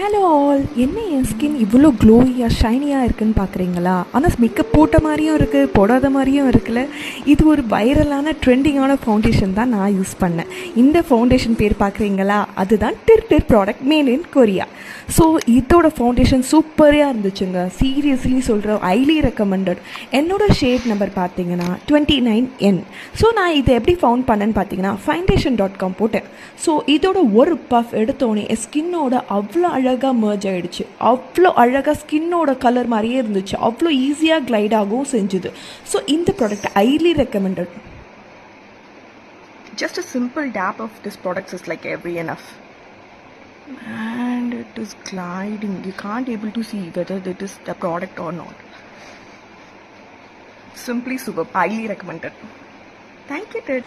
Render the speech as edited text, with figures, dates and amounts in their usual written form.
Hello all, என்ன என் skin இவ்வளோ க்ளோயியாக ஷைனியாக இருக்குன்னு பார்க்குறீங்களா? ஆனால் மேக்கப் போட்ட மாதிரியும் இருக்குது, போடாத மாதிரியும் இருக்குல்ல. இது ஒரு வைரலான ட்ரெண்டிங்கான ஃபவுண்டேஷன் தான் நான் யூஸ் பண்ணேன். இந்த ஃபவுண்டேஷன் பேர் பார்க்குறீங்களா? அதுதான் their product made in Korea. So இதோட ஃபவுண்டேஷன் சூப்பராக இருந்துச்சுங்க. சீரியஸ்லி சொல்கிறேன், ஹைலி ரெக்கமெண்டட். என்னோடய ஷேட் நம்பர் பார்த்தீங்கன்னா 29N. ஸோ நான் இதை எப்படி ஃபவுண்ட் பண்ணேன்னு பார்த்தீங்கன்னா foundation.com போட்டேன். ஸோ இதோட ஒரு பஃப் எடுத்தோடனே என் ஸ்கின்னோட அவ்வளோ அழகாக மர்ஜ் ஆகிடுச்சு. அவ்வளோ அழகாக ஸ்கின்னோட கலர் மாதிரியே இருந்துச்சு. அவ்வளோ ஈஸியாக க்ளைட் ஆகவும் செஞ்சுது. ஸோ இந்த product highly recommended. Just a simple dab of this product is like every enough. And it is gliding. You can't able to see whether it is the product or not. Simply superb. Highly recommended. Thank you, Ted.